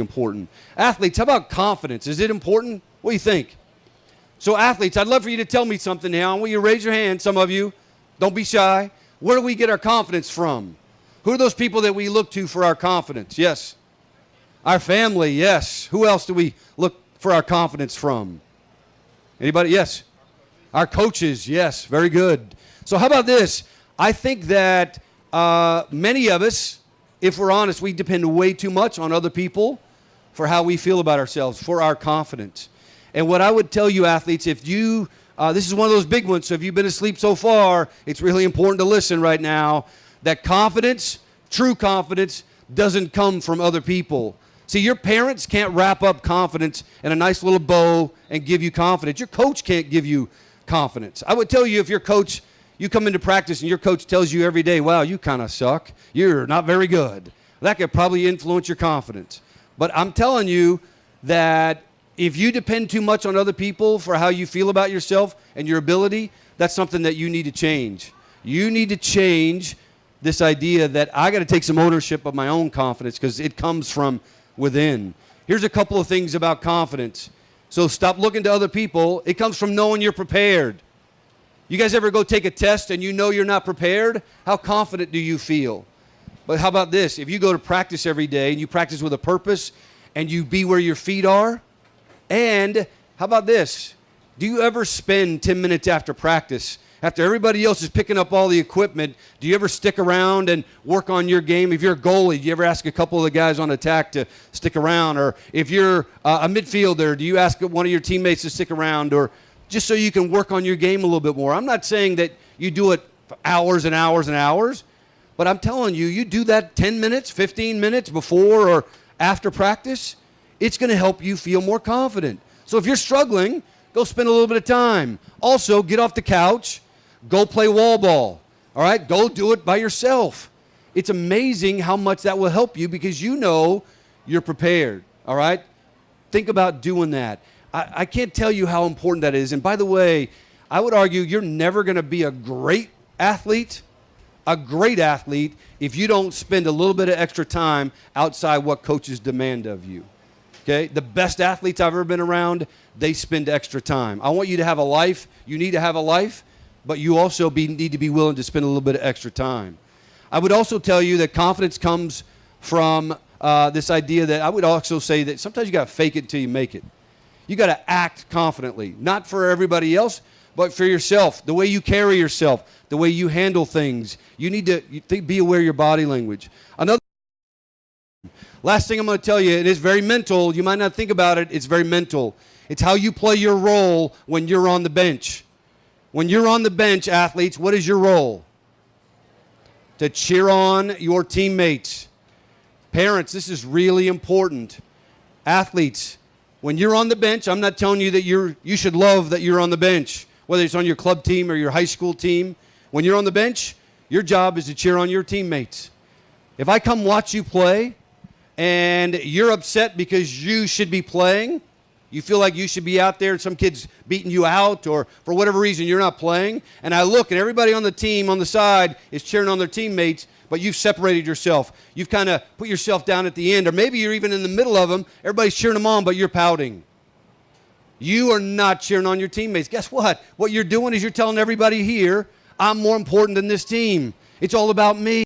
important. Athletes, how about confidence? Is it important? What do you think? So athletes, I'd love for you to tell me something now. I want you to raise your hand, some of you. Don't be shy. Where do we get our confidence from? Who are those people that we look to for our confidence? Yes. Our family, yes. Who else do we look for our confidence from? Anybody? Yes. Our coaches, yes. Very good. So how about this? I think that many of us, if we're honest, we depend way too much on other people for how we feel about ourselves, for our confidence. And what I would tell you, athletes, if you, this is one of those big ones, so if you've been asleep so far, it's really important to listen right now, that confidence, true confidence, doesn't come from other people. See, your parents can't wrap up confidence in a nice little bow and give you confidence. Your coach can't give you confidence. I would tell you, if your coach, you come into practice and your coach tells you every day, wow, you kind of suck, you're not very good, that could probably influence your confidence. But I'm telling you that if you depend too much on other people for how you feel about yourself and your ability, that's something that you need to change. You need to change this idea that I got to take some ownership of my own confidence because it comes from within. Here's a couple of things about confidence. So stop looking to other people. It comes from knowing you're prepared. You guys ever go take a test and you know you're not prepared? How confident do you feel? But how about this? If you go to practice every day and you practice with a purpose and you be where your feet are, and how about this? Do you ever spend 10 minutes after practice, after everybody else is picking up all the equipment, do you ever stick around and work on your game? If you're a goalie, do you ever ask a couple of the guys on attack to stick around? Or if you're a midfielder, do you ask one of your teammates to stick around? Or just so you can work on your game a little bit more? I'm not saying that you do it for hours and hours and hours, but I'm telling you, you do that 10 minutes, 15 minutes before or after practice, it's going to help you feel more confident. So if you're struggling, go spend a little bit of time. Also, get off the couch, go play wall ball. All right, go do it by yourself. It's amazing how much that will help you because you know you're prepared. All right, think about doing that. I can't tell you how important that is. And by the way, I would argue you're never going to be a great athlete, if you don't spend a little bit of extra time outside what coaches demand of you. Okay, the best athletes I've ever been around, they spend extra time. I want you to have a life. You need to have a life, but you also need to be willing to spend a little bit of extra time. I would also tell you that confidence comes from this idea that I would also say that sometimes you got to fake it until you make it. You got to act confidently, not for everybody else, but for yourself, the way you carry yourself, the way you handle things. You need to be aware of your body language. Last thing I'm going to tell you, it is very mental. You might not think about it. It's very mental. It's how you play your role when you're on the bench. When you're on the bench, athletes, what is your role? To cheer on your teammates. Parents, this is really important. Athletes, when you're on the bench, I'm not telling you that you should love that you're on the bench, whether it's on your club team or your high school team. When you're on the bench, your job is to cheer on your teammates. If I come watch you play and you're upset because you should be playing, you feel like you should be out there and some kid's beating you out or for whatever reason you're not playing, and I look and everybody on the team on the side is cheering on their teammates, but you've separated yourself. You've kind of put yourself down at the end, or maybe you're even in the middle of them. Everybody's cheering them on, but you're pouting. You are not cheering on your teammates. Guess what? What you're doing is you're telling everybody here, I'm more important than this team. It's all about me.